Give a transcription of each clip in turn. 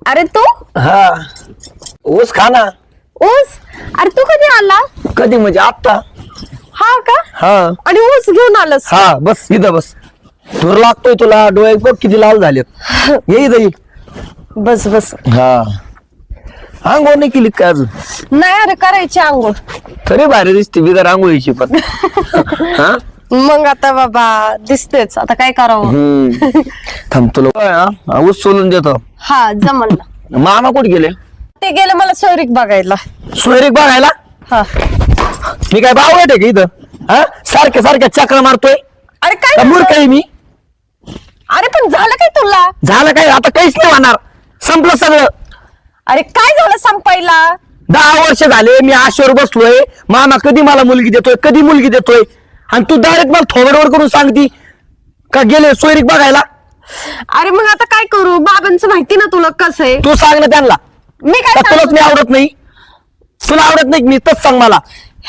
अरे तू हा ऊस खा ना. ऊस? अरे तू कधी आला? कधी म्हणजे आता? हा का? हा आणि ऊस घेऊन आलास? हा बस इथं बस. धूर लागतोय तुला, डोळे बघ किती लाल झालेत. ये इथं ये. बस बस. हा आंघोळ नाही केली काय अजून? नाही अरे करायची आंघोळ. तरी भारी दिसते बिगर आंघोळीची पण. हा मग आता बाबा दिसतेच, आता काय करावं. थांब तुला ऊस सोलून देतो. हा जमल ना. मामा कुठे गेले? ते गेले मला सोयरीक बघायला. सोयरीक बघायला? हा. मी काय बावळट आहे का इथं? हा सारख्या सारख्या चक्र मारतोय. अरे काय का मूर्ख आहे मी? अरे पण झालं काय तुला? झालं काय? आता काहीच नाही होणार. संपलं सगळं. अरे काय झालं संपायला? 10 वर्ष झाले मी आशेवर बसलोय. मामा कधी मला मुलगी देतोय, कधी मुलगी देतोय, आणि तू डायरेक्ट मला थोबडवर करून सांगती का गेले सोयरीक बघायला. अरे मग आता काय करू? बाबांचं माहिती ना तुला कसं आहे. तू सांग ना त्यांना. मी का काय तुलाच मी आवडत नाही? तुला आवडत नाही मी तच सांग मला.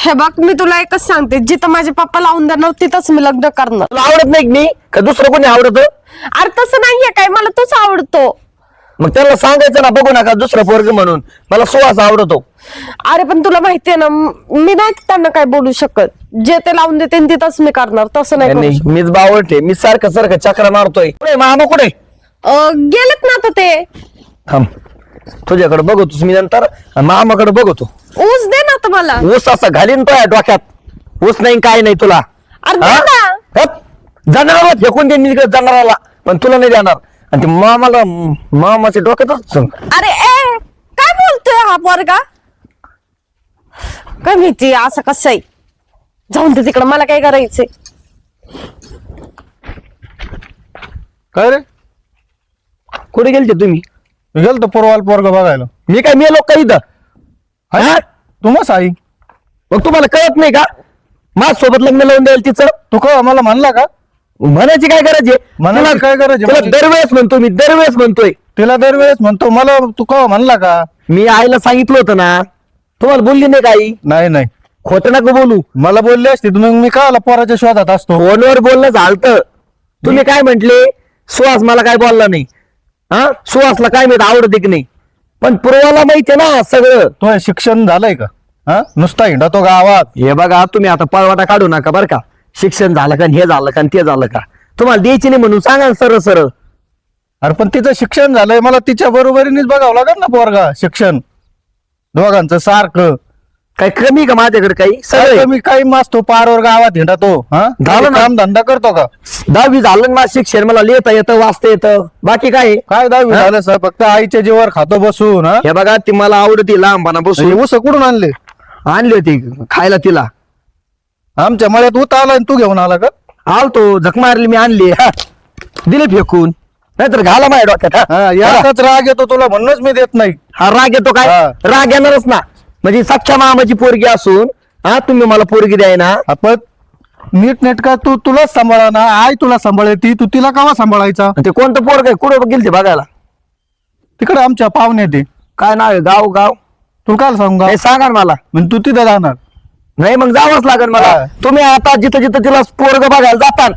हे बघ मी तुला एकच सांगते, जिथं माझे पप्पा लावून देणार तिथंच मी लग्न करणार. तुला आवडत नाही मी का दुसरं कोणी आवडत? अरे तसं नाहीये काय, मला तूच आवडतो. मग त्यांना सांगायचं ना बघू नका दुसरं पोरग म्हणून, मला सुहास आवडतो. अरे पण तुला माहितीये ना मी नाही त्यांना काय बोलू शकत. जे ते लावून देते तिथंच मी करणार, तसं नाही करू शकत. मीच बावळट आहे. मी सारखं सारखं चक्र मारतोय. कुठे मामा कुठे? गेलेत ना आता ते. थांब तुझ्याकडे बघतोस मी नंतर, मामाकडे बघतो. ऊस दे ना आता मला. ऊस असा घालीन तो डोक्यात. ऊस नाही काय नाही तुला. अरे दे ना. जनावराला फेकून दे मी जनावराला, पण तुला नाही देणार. आणि ते मामाला मामाच्या डोक्यातच. अरे ए काय बोलतोय हा पोरगा? काय माहिती असं कसं आहे. जाऊन दे तिकडं, मला काय करायचंय. काय रे? कुठे गेलते तुम्ही? गेल तर पोरवाल पोरग बघायला. मी काय मेलो का इथं? हा? तुम्हाला आई मग तुम्हाला कळत नाही का? माझ सोबत लग्न लावून द्यायला तिचं. तू का मला म्हणला का? म्हणायची काय गरज आहे? म्हणायची काय गरज आहे? तुला म्हणजे? दरवेळेस म्हणतो मी, दरवेळेस म्हणतोय. तिला दरवेळेस म्हणतो, मला तू का म्हणला का? मी आईला सांगितलं होतं ना. तुम्हाला बोलली नाही का आई? नाही नाही खोटं नका बोलू. मला बोलली असती तर मग मी काला पोराच्या शोधात असतो. फोनवर बोलणं झालतं. तुम्ही काय म्हंटले? सुहास मला काय बोलला नाही. हा सुहासला काय माहित आवडते की नाही, पण पूर्वाला माहितीये ना सगळं. तो शिक्षण झालंय का? हा नुसता हिंडा तो गावात. हे बघा तुम्ही आता पळवाटा काढू नका बरं का. शिक्षण झालं का, हे झालं का, ते झालं का, तुम्हाला द्यायची नाही म्हणून सांगा ना सरळ सरळ. अरे पण तिचं शिक्षण झालंय, मला तिच्या बरोबरीनेच बघावं लागेल ना पोरगा. शिक्षण दोघांचं सारखं. काही कमी का माझ्याकडे? काही काय सगळं मी काही मासतो पारवर गावात हिंडा तो. हा झालं ना. काम धंदा करतो का? 10वी झालं ना माझं शिक्षण. मला लिहिता येतं, वाचता येतं, बाकी काय आहे? काय 10वी झालं सर? फक्त आईच्या जीवावर खातो बसून. हा हे बघा ती मला आवडती लहानपणापासून. ऊस कुठून आणले? आणली होती खायला तिला. आमच्या मळ्यात ऊत आला आणि तू घेऊन आला का? आलतो झक मारली मी, आणली. दिले फेकून, नाहीतर घाला माझ्या डोक्यात. हा याचाच राग येतो तुला, म्हणूनच मी देत नाही. हा राग येतो काय? हा. राग येणारच ना. म्हणजे सख्या मामाची पोरगी असून तुम्ही मला पोरगी द्याय ना. आपण नीट नेटका तुलाच सांभाळा ना. आई तुला सांभाळे, ती तू तिला केव्हा सांभाळायचा? ते कोणतं पोरग आहे? कुठं गेलते बघायला? तिकडे आमच्या पाहुणे ते. काय नाव आहे? गाव गाव तू काय सांगा? नाही सांगा ना मला. म्हणजे तू तिथे जाणार? नाही मग जावंच लागेल मला. हा. तुम्ही आता जिथं जिथं तिला पोरग बघायला जाताल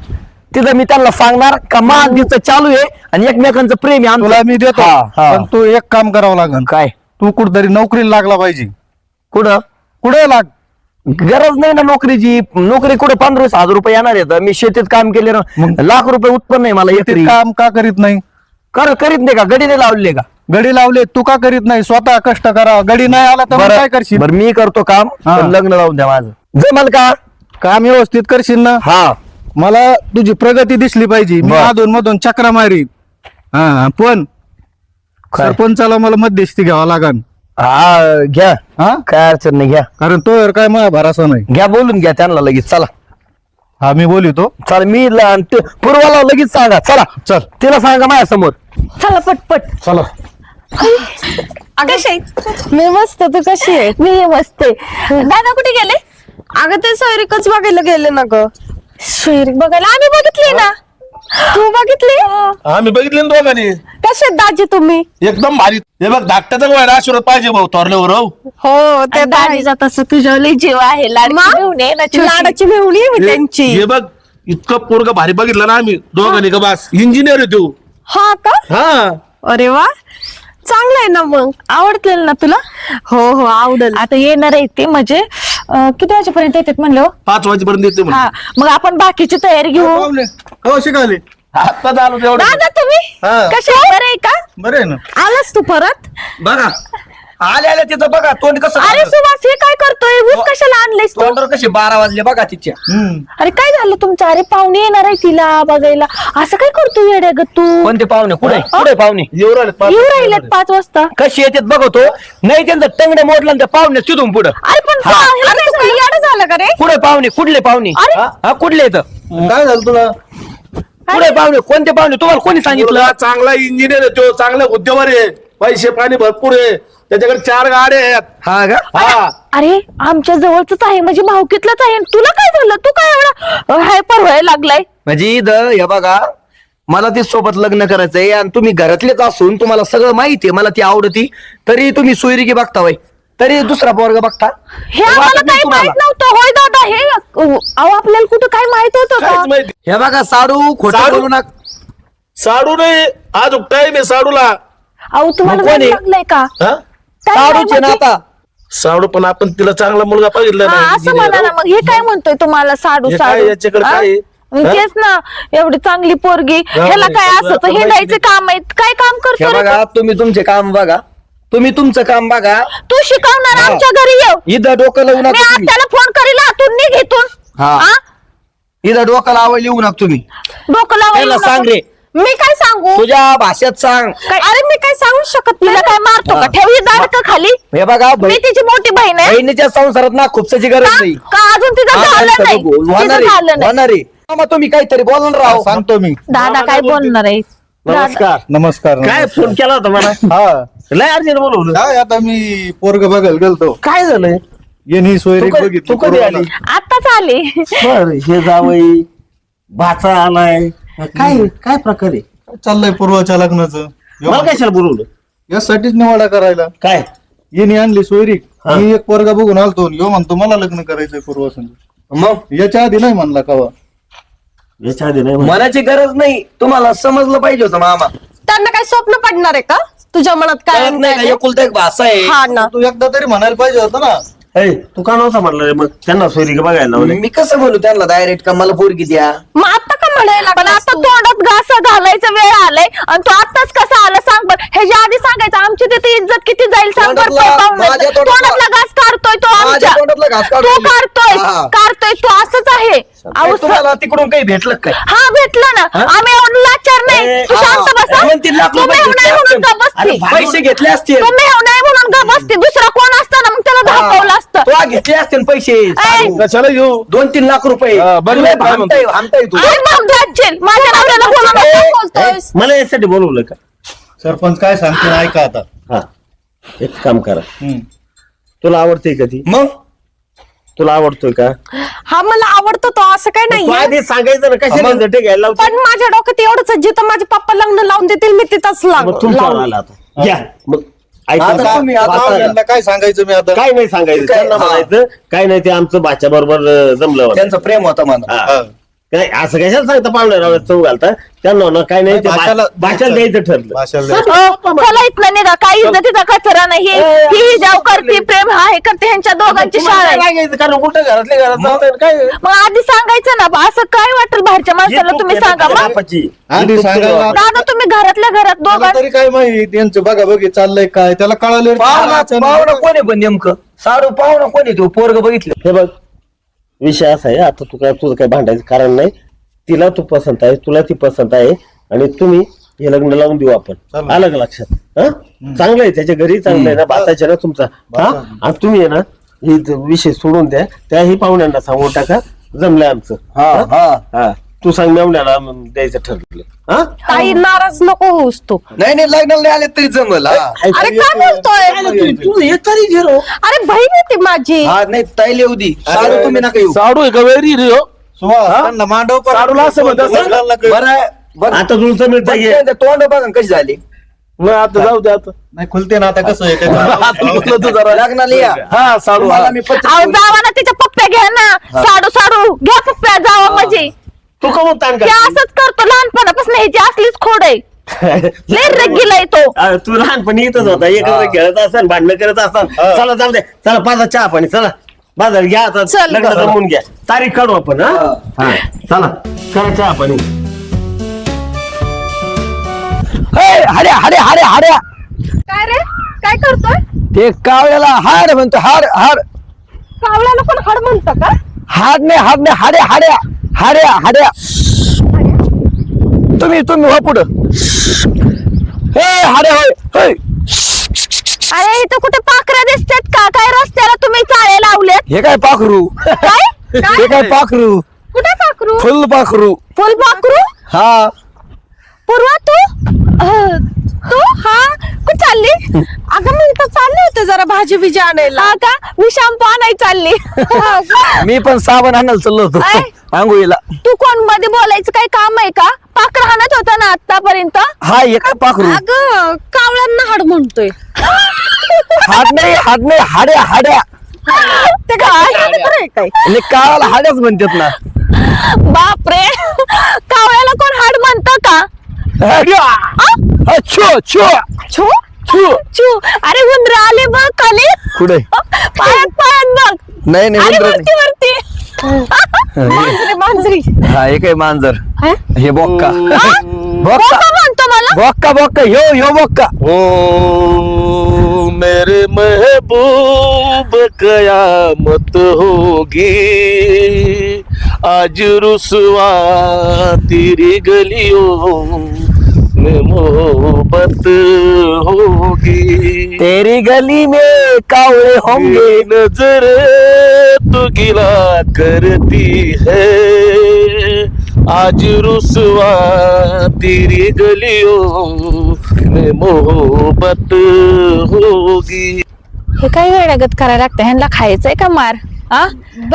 तिथं मी त्यांना सांगणार का मान तिचं चालू आहे आणि एकमेकांचं प्रेम आहे तुला आमचं. मी देतो, हा, हा. पण तू एक काम करावं लागेल. काय? तू कुठतरी नोकरीला लागला पाहिजे. कुठं? कुठे लाग? गरज नाही ना नोकरीची. नोकरी कुठे 15,000 रुपये येणार येतं. मी शेतीत काम केले ना, लाख रुपये उत्पन्न आहे मला ते एकरी. काम का करीत नाही? करीत नाही का? गडीने लावले का? गडी लावले तू का करीत नाही? स्वतः कष्ट करा. गडी नाही आला तर मग काय करशील? बरं मी करतो काम, हा. पण लग्न लावून द्या माझं. जमल का? काम व्यवस्थित करशील ना? हा. मला तुझी प्रगती दिसली पाहिजे. मी बरं. अधून मधून चक्रा मारी. हा पण काय? सरपंचाला मला मध्यस्थी घ्यावा लागन. हा घ्या. हा काय अडचण नाही, घ्या कारण तो काय मला भरासा नाही. घ्या, बोलून घ्या त्यांना लगेच. चला हा मी बोलितो. चला मी पूर्वाला लगेच सांगा. चला चल तिला सांगा माझ्या समोर. चला पटपट. चला. कशी आहे? मी मस्त, तू कशी आहे? मी मस्त आहे. दादा कुठे गेले? अगं ते सोयरीकच बघायला गेले ना ग. सोयरीक बघायला आम्ही बघितली ना. तू बघितली? आम्ही बघितले ना दोघांनी. कसे आहेत दाजी तुम्ही? एकदम भारी. हे बघ धाकट्याचा गोळा आशीर्वाद पाहिजे भाऊ थोरल्यावर. हो हो ते दाजीचा तसं तुझ्या लई जीव आहे. लाडकी घेऊन ये ना छोटी. लाडाची मेहुणी आहे मी त्यांची. हे बघ इतकं पोरग भारी बघितलं ना आम्ही दोघांनी का. बस इंजिनियर आहे तू. हा का? हा अरे वा, चांगलं आहे ना मग. आवडतील ना तुला? हो हो आवडेल. आता येणार आहे ते म्हणजे किती वाजेपर्यंत येतात म्हणलं? 5 वाजेपर्यंत येते हा मग आपण बाकीची तयारी घेऊ. पाहुणे हो शिकाले आता झालो तेवढं. दादा तुम्ही हा कसे बरे आहे का? बरं आहे ना. आलास तू परत? बघा आले आले तिचं बघा तोंड कसं अरे झालं. सुभाष हे काय करतोय? ऊस कशाला आणलेस तू? तोंडावर कसे 12 वाजले बघा तिच्या. अरे काय झालं तुमचं? अरे पाहुणे येणार आहे तिला बघायला, असं काय करतो येड्या ग तू? कोणते पाहुणे कुठे कुठे पाहुणे येऊ राहिले 5 येऊ राहिलेत 5 वाजता. कशी येतात बघतो नाही त्यांचं टंगडे मोडलं आणि त्या पाहुणे तिथून पुढं अरे पण हा. अरे तू काही येडं झालं का रे? कुठे पाहुणे कुठले पाहुणे अरे. हा कुठले येतं काय झालं तुला? कुठे पाहुणे कोणते पाहुणे तुम्हाला कोणी सांगितलं? मुलगा चांगला इंजिनियर आहे तो, चांगला उद्योगार आहे, पैसे पाणी भरपूर आहे, त्याच्याकडे 4 गाड्या आहेत. हा का हा अरे आमच्या जवळच आहे म्हणजे भावकीतलाच आहे. तुला काय झालं? तू काय एवढा हायपर व्हायला लागलाय? म्हणजे हे बघा मला ती सोबत लग्न करायचंय आणि तुम्ही घरातलेच असून तुम्हाला सगळं माहितीये मला ती आवडती तरी तुम्ही सोयरीकी बघता वय तरी दुसरा पोरगा बघता हे आम्हाला वाटत नाही काही तुम्हाला? माहित नव्हतं. होय दादा हे अहो आपल्याला कुठं काय माहित होतं काहीच का? माहिती. हे बघा साडू खोटं साडू? बोलू नका. साडू नाही, आज टाइम आहे साडूला. अहो तुम्हाला मग कोण वेळ आहे? लागलाय का? हा काय नाही साडूचे ना म्हणजे- आता साडू पण आपण तिला चांगला मुलगा पाहिजे हा असं म्हणा ना मग. हे काय म्हणतोय तुम्हाला साडू हे काय साडू? याच्याकडे हा? काय आहे? मग तेच ना एवढी चांगली पोरगी ह्याला काय तुला असं आता हिंडायचे माहिती काम आहेत? काय काम हे करतो रे बघा तुम्ही तुमचे काम बघा तुम्ही तुमचं काम बघा तू? शिकवणार हा. आमच्या घरी येऊ. इथं डोकं लावू मी नका आज तुम्ही त्याला फोन करील आतून निघ इथून. हा. हा? इथं डोकं लावायला येऊ नका तुम्ही डोकं त्याला लावायला सांग रे मी काय सांगू? तुझ्या भाषेत सांग. अरे मी काय सांगू शकत तिला नाही. काय मारतो का? ठेव ही दाडकं खाली. हे बघा मी तिची मोठी बहीण आहे. बहिणीच्या संसारात ना खुपसाची गरज का नाही का अजून तिचं हा, झालं नंतर नाही? बघू. होणार तिचं आहे, झालं नाही. होणार आहे. मामा, तुम्ही काहीतरी बोलून राहा सांगतो मी. दादा काय बोलणार आहे? नमस्कार. नमस्कार काय फोन केला होता मला? हा लय अर्जंट बोलवलं. काय आता मी पोरग बघायला गेलतो. काय झालंय? येणी सोयरी तू बघितली कधी आली? पोरगाला. आताच आले. बर हे जावई भाचा आलाय काय काय प्रकार आहे? चाललंय पूर्वाच्या लग्नाचं. मला कशाला बोलवलं? यासाठीच निवाडा करायला. काय येणी आणली सोयरी. हा. मी एक पोरगा बघून आलतो. यो म्हणतो मला लग्न करायचंय पूर्वा संग. मग याच्या आधी नाही म्हणला कवा. याच्या आधी नाही मनाची गरज नाही तुम्हाला समजलं पाहिजे होतं मामा त्यांना काय स्वप्न पडणार आहे का तुझ्या मनात? काय कळत नाही का एकुलता एक भाषा आहे हा ना. तू एकदा तरी म्हणायला पाहिजे होतं ना. तू का नव्हता म्हणलं रे मग त्यांना सोयरी बघायला लावले. मी कसं बोलू त्यांना डायरेक्ट का मला पोरगी द्या मग आता का म्हणायला पण लागलास आता तू? तोंडात घास घालायचा वेळ आलाय आणि तो आताच कसा आला सांग बर. ह्याच्या आधी सांगायचं आमची तिथे इज्जत किती जाईल सांग बर. माझ्या तोंडातला घास काढतोय तो माझ्या आमच्या. तोंडातला घास तू काढतोय. काढतोय हा. काढतोय तू असंच आहे. काय अहो, तुम्हाला तिकडून काही भेटलं काय हा भेटलं ना. आम्ही एवढं लाचार नाही. तू शांत बसा. म्हणून 3 लाख तुम्ही रुपये एवढं घेतले म्हणून का असतील. बसती? पैसे घेतले असतील तुम्ही एवढं नाही म्हणून का बसती? दुसरा कोण असतं ना मग त्याला धापवलं असतं. तो घेतले असतील पैसे ऐ, कशाला घेऊ? 2-3 लाख रुपये हा, बरं, तुला काय म्हणतो? भामटाय तू आई भामटाचील. माझ्या नवऱ्याला बोलू नको. काय बोलतोयस? मला यासाठी बोलवलं का? सरपंच काय सांगते ऐका आता. हा एक काम करा. हम्म. तुला आवडते का ती? मग तुला आवडतोय का? हा मला आवडतो तो, असं काय तू नाहीये. आधी सांगायचं ना कशाला मग- झटे घ्यायला लावते? पण माझ्या डोक्यात एवढंच आहे, जिथं माझे पप्पा लग्न लावून देतील मी तिथंच मग तुमच्यावर लावून. आला आता घ्या मग ऐका आता का? तुम्ही आता- आता- यांना काय सांगायचं मी आता. काय नाही सांगायचं काय- त्यांना हा. म्हणायचं काय नाही ते आमचं भाच्या बरोबर जमलं होतं. त्यांचं प्रेम होतं मला हा. हा. काय असं कशाला सांगता पाहुण्याला चव घालता त्यांना ना काय नाही ते भाषाला द्यायचं ठरलं. भाषाला चला इथलं निघा. काही इज्जतीचा कचरा नाही. ही जाव करते प्रेम हा हे करते. ह्यांच्या दोघांची शाळा तुम्हाला आहे. काय लागायचं? कारण कुठं घरातल्या घरात जाताय ना, काय मग आधी सांगायचं ना बा, असं काय वाटेल बाहेरच्या माणसाला हे तुम्ही चूक सांगा. केली मग बापाची. आधी ही चूक केली सांगायला- बापाची. दादा तुम्ही घरातल्या घरात मला दोघां तरी काय माहित यांचं बघा बघी चाललंय काय त्याला कळालं पाहुणा कोण आहे पण नेमकं साडू पाहुणा कोण आहे तो पोरग बघितलं हे बघ विषय असा आहे आता तू काय तुझं काय भांडायचं कारण नाही. तिला तू पसंत आहे तुला ती पसंत आहे आणि तुम्ही हे लग्न लावून देऊ आपण. चालेल. आलं का लक्षात? हा चांगलं आहे त्याच्या घरी चांगलं आहे ना भाताच्या ना तुमचा हा आणि तुम्ही आहे ना हे विषय सोडून द्या त्याही पाहुण्यांना सांगून टाका जमलंय आमचं. हा हा हा तू सांग मेवण्याला द्यायचं ठरलं. हा काही नाराज नको होऊस तू. नाही नाही लग्नाला नाही आले तरी जमल हा. अरे काय बोलतोय? तू हे तरी घे रो. अरे बहीण आहे ती माझी. हा नाही ताई येऊ दी साडू तुम्ही नका येऊ साडू आहे का वेरी रे हो? त्यांना मांडव पण- साडूला असं म्हणतात ना? वडिलांना कळलं. बरं आहे, बरं. आता तुमचं मिळतं घे. पण ते तोंड बघा कशी झाली मग आता जाऊ दे आता. नाही खुलते ना आता कसं आहे आता म्हटलं तू जरा लग्नाला या हा साडू मला हा. मी पत्र अहो जावा ना तिच्या पप्प्या घ्या ना. साडू साडू घ्या पप्प्या जावा म्हणजे तू कमून ताण ते कर असंच करतो लहानपणापासून ह्याची असलीच खोड आहे. लय रगीलाय तो. तू लहानपणी इथंच होता एकत्र खेळत असन भांडणं करत असन. चला जाऊ दे चला पाजा चहा पाणी चला बाजार घ्या आता चल. लग्न जमून घ्या तारीख काढू आपण हा चला करा चहा पाणी. हाड्या हाड्या हाड्या हाड्या काय रे काय करतोय? ते कावळ्याला हाड म्हणतो हाड हाड. कावळ्याला पण हाड म्हणतं का? हाड नाही हाड्या हाड्या हाड्या हाड्या. तुम्ही हो पुढं. हे हाड्या होय होय. अरे इथं कुठे पाखरं दिसतात का? काय रस्त्याला तुम्ही चाळे लावलेत? हे काय पाखरू? काय हे काय पाखरू? कुठे पाखरू? फुल पाखरू. फुल पाखरू? हा पूर्वा तू हा कुठे चालली? अगं मी इथं चालले होते जरा भाजी बिजी आणायला. हा का? मी शॅम्पू आणाय चालली. हा का? मी पण साबण आणायला चाललो होतो ऐ. आंघोळीला. तू कोण मध्ये बोलायचं काही काम आहे का? पाखरं हाणत होता ना आतापर्यंत. हा हे काय पाखरू? अगं कावळ्यांना हाड म्हणतोय. हाड नाही हाड्या हाड्या. ते काय काय? आणि काळाला हाड्याच म्हणतात ना. बापरे, कावळ्याला कोण हाड म्हणतं का? छो छो छू छो. छू. अरे उंदर आले बघ खाली. कुठे? पायात बघ. नाही नाही अरे उंदरं वरती वरती. मांजरी. हा हे काय मांजर. हे बोक्का बोक्का कोण म्हणतो मला? बोक्का बोक्का ह्यो बोक्का. ओ मेरे महबूब कयामत होगी आज रुसवा तेरी गलियों में मोहब्बत होगी तेरी गली में कावड़े होंगे. ये नजर तो गिला करती है आज रुसवा तेरी गलियों में मोहब्बत होगी. हे काय वेड्यागत करायला लागतं? ह्यांना खायचंय का मार? हा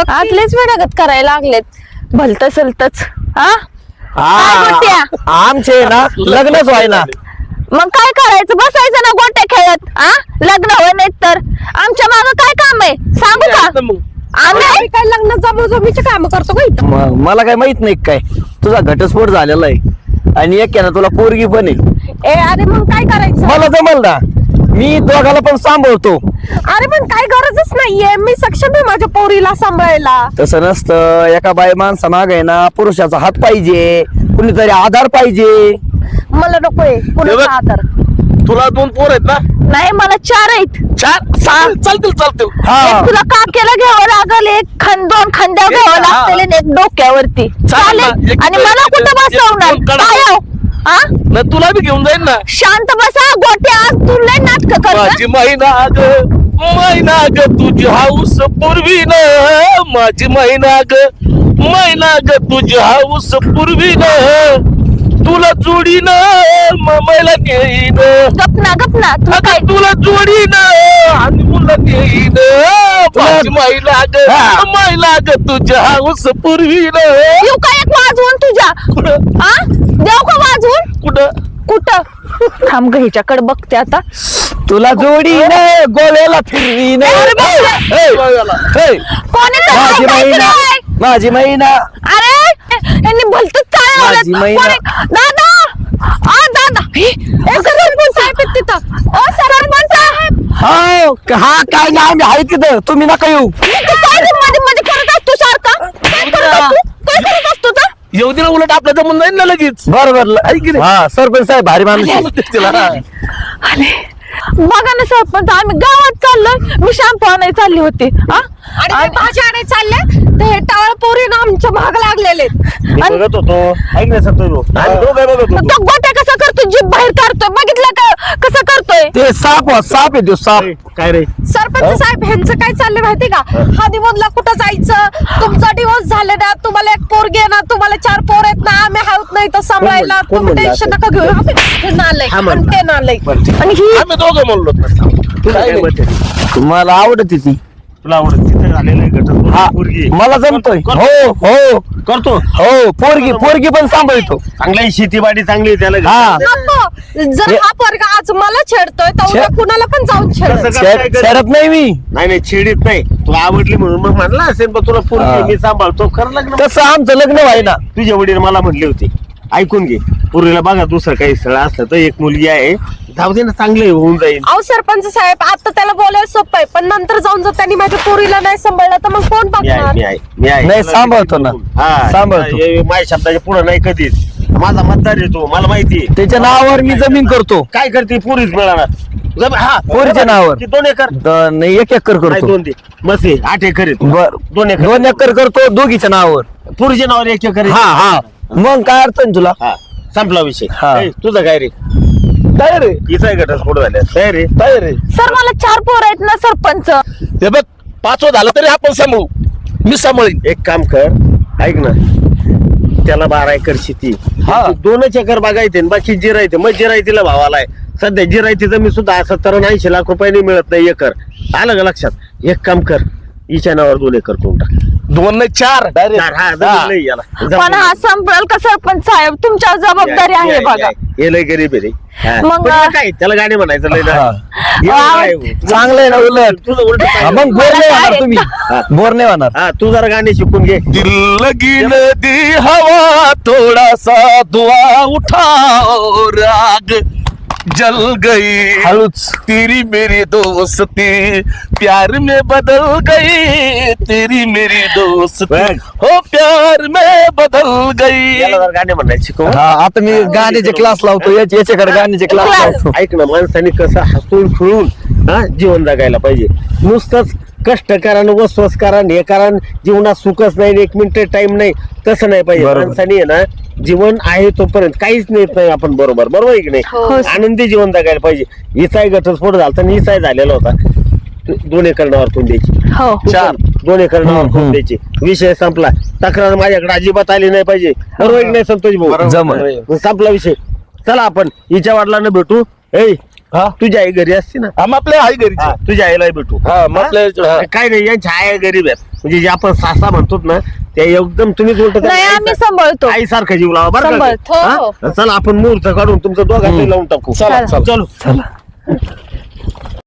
आतलेच वेड्यागत करायला लागलेत भलत सलतच. हा काय गोट्या? आमचे ना लग्नच व्हायना. मग काय करायचं? बसायचं ना गोट्या खेळत. हा लग्न होय नाही तर आमच्या मागं काय काम आहे सांगू का? आम्ही काय लग्न जमजमीचे काम करतो का इथं? मला काय माहित नाही काय तुझा घटस्फोट झालेला आहे आणि एक आहे ना तुला पोरगी पण आहे. अरे मग काय करायचं? मला जमल ना मी दोघाला पण सांभाळतो. अरे पण काय गरजच नाहीये, मी सक्षम आहे माझ्या पोरीला सांभाळायला. तसं नसतं. एका बाई माणसा माग आहे ना पुरुषाचा हात पाहिजे कुणीतरी आधार पाहिजे. मला नकोय कुणाचा आधार. तुला 2 पोर आहेत ना? नाही मला 4 आहेत. 4 चालतील. हा एक तुला काकेला घ्यावं लागल, एक 2 खांद्यावर घ्यावं हा. लागतील आणि एक डोक्यावरती चालेल ना. चालेल. एक आणि तर- मला एक कुठं तर- एक बसवणार? दोन कडा. काय हो? हा ना तुला बी घेऊन जाईन ना. शांत बसा गोट्या. आज तू लय नाटक कर. माझी महिना ग तुझी हाऊस पूर्वी न माझी महिना ग तुझी हाऊस पूर्वी न तुला जोडी न मला नेईन गपना गपना तू अगं काय तुला जोडी न आणि मुला नेईन माझी महिला ग तुझ्या हाऊस पूर्वी न येऊ का एक वाजवून तुझ्या? हा देऊ का वाजवून? कुठं थांब ग हिच्याकडे बघते आता. तुला जोडी नाही गोव्याला फिरवी अरे बापरे. नाही. कोण आहे तर माझी काय महिना काय? माझी महिना. अरे यांनी भलतच चाळ लावल्यात. माझी महिना. कोण आहे? दादा दादा सरपंच साहेब आहेत तिथं. ओ सरपंच साहेब. हा काय नाही आम्ही आहे तिथं तुम्ही नका येऊ. तू काय रे मध्ये करत असतो सारखा? काय करत असतो? काय करत असतो तर? येऊ दे ना उलट आपल्या जमून जाईल ना लगेच. बरोबर. हा सरपंच साहेब भारी माणूस आहे. तिला आले बघा ना सरपंच, आम्ही गावात चाललोय. मी शॅम्पू आणायला चालली होती. हा आणि भाजी आणायला चालले ते टाळ पोरीनं आमच्या भाग लागलेले. मी बघत होतो ऐक ना सत्तो आम्ही दोघं बघत होतो. तो गोट्या कसा करतो? जीभ बाहेर काढतोय. बघितलं का कसं करतोय? ते साप आहे तो साप. काय रे सरपंच साहेब ह्यांचं काय चाललंय माहिती का? हा दिवसला कुठं जायचं? तुमचा दिवस झाले ना, तुम्हाला एक पोरगी आहे ना, तुम्हाला 4 पोर आहेत ना, आम्ही हाऊत नाही तर सांभाळायला. कोण तुम्ही म्हणलं टेन्शन असं? नका घेऊ. हे नालय हा आणि म्हणलं. ते नालय. आणि ही आम्ही दोघं म्हणलो ना. तुला काय मत आहे? तुम्हाला आवडते ती. तुला आवडत तिथे झालेलं आहे घटस्फोट हा पोरगी मला जमतोय. करतो. हो करतो पोरगी पण सांभाळतो. चांगली शेतीबाडी चांगली आहे त्याला हा. नको. जर हा पोरगा आज मला छेडतोय तर उद्या कुणाला पण जाऊन छेड. कसं काय करायचं? शरत नाही मी नाही छेडीत नाही तुला आवडली म्हणून मग म्हणला असेल पण तुला पोरगी हा. मी सांभाळतो खरं लग्न तसं आमचं लग्न व्हाय ना. तुझे वडील मला म्हटले होते ऐकून घे पुरीला बघा दुसरं काही स्थळ असलं तर एक मुलगी आहे जाऊ दे ना चांगलं होऊन जाईल. अहो सरपंच साहेब आता त्याला बोलायला सोपं आहे पण नंतर जाऊन जर त्यांनी माझ्या पोरीला नाही सांभाळलं तर मग कोण मी आहे बघणार? मी आहे नाही, सांभाळतो ना. हा सांभाळतो. माझ्या शब्दाच्या पुढे नाही कधीच. माझा मतदार येतो मला माहिती आहे. त्याच्या नावावर मी जमीन करतो. काय करते पुरीच मिळाला हा पोरीच्या नावावर. ती 2 एकर नाही 1 एकर नाही करतो. 2 दे मस्त आहे. 8 एकर आहे. बर 2 एकर 2 एकर करतो दोघीच्या नावावर. पुरीच्या नावावर 1 एकर आहे. हा हा मग काय अडचण तुला? हा संपला विषय. हा. ए, तुझं काय रे काय रे हिचा गटच फोटो झाल्या तयार रे काय रे सर मला 4 पोर आहेत ना सरपंच. ते बघ 5वं झालं तरी आपण सांभाळू, मी सांभाळीन. एक काम कर ऐक ना त्याला 12 एकर शेती हा. 2 एकर बागायते आणि बाकी जिरायते मग जिरायतीला भावाला आहे सध्या जिरायती जमीन सुद्धा 70-80 लाख रुपयांनी मिळत नाही एकर. आलं का लक्षात? एक काम कर हिच्या नावावर 2 एकर करून टाक. 2 नाही 4 चार, हा, जमलं नाही याला. पण हा सांभाळ का सरपंच साहेब? तुमच्यावर जबाबदारी आहे बघा. हे लय गरीब आहे रे. हा. मग- पण हे काय त्याला गाणे म्हणायचं लय ना. हा. हे काय हो? चांगलं आहे ना उलट. तुझं उलट हा, मग बोर नाही होणार तुम्ही. बोर नाही होणार. हा तू जरा गाणे शिकून घे. दिल लगी नदी हवा थोड़ा सा दुआ उठाओ राग जल गई हळूच. तेरी मेरी दोस्ती प्यार में बदल गई, तेरी मेरी दोस्ती बघ. हो प्यार में बदल गई. याला जरा गाणे म्हणायचं शिकव. हा आता मी गाण्याचे क्लास लावतो. याच्याकडे गाण्याचे क्लास लावतो. ऐक ना माणसाने कसं हसून खेळून हा जीवन जगायला पाहिजे. नुसतंच कष्ट करा न वसवस करा हे करा जीवनात सुखच नाही 1 मिनिट टाइम नाही तसं नाही पाहिजे. बरोबर. माणसाने आहे ना जीवन आहे तोपर्यंत काहीच नेत नाही आपण बरोबर आहे की नाही? आनंदी जीवन जगायला पाहिजे. हिचाही घटस्फोट झाला तर हिचाही झालेला होता. 2 एकर नावावर करून द्यायची. हो 2 एकर नावावर करून द्यायची. विषय संपला. तक्रार माझ्याकडे अजिबात आली नाही पाहिजे. बरोबर की नाही संतोष भाऊ? जमलं. संपला विषय. चला आपण हिच्या वडिलांना भेटू. ए हा तुझी आई घरी असते ना? आम आपल्या आई घरी हा, तुझ्या आईला भेटू. हा, मग आपल्या- हा. काय नाही यांच्या आई गरीब आहेत म्हणजे जे आपण सासा म्हणतो ना त्या एकदम तुम्हीच उलट नाही आम्ही सांभाळतो. आई सारखा जीव लावा बरं सांभाळतो, का? हो, हा? चला आपण मुहूर्त काढून तुमचं दोघांचं लावून टाकू. चला, चला. चलो चला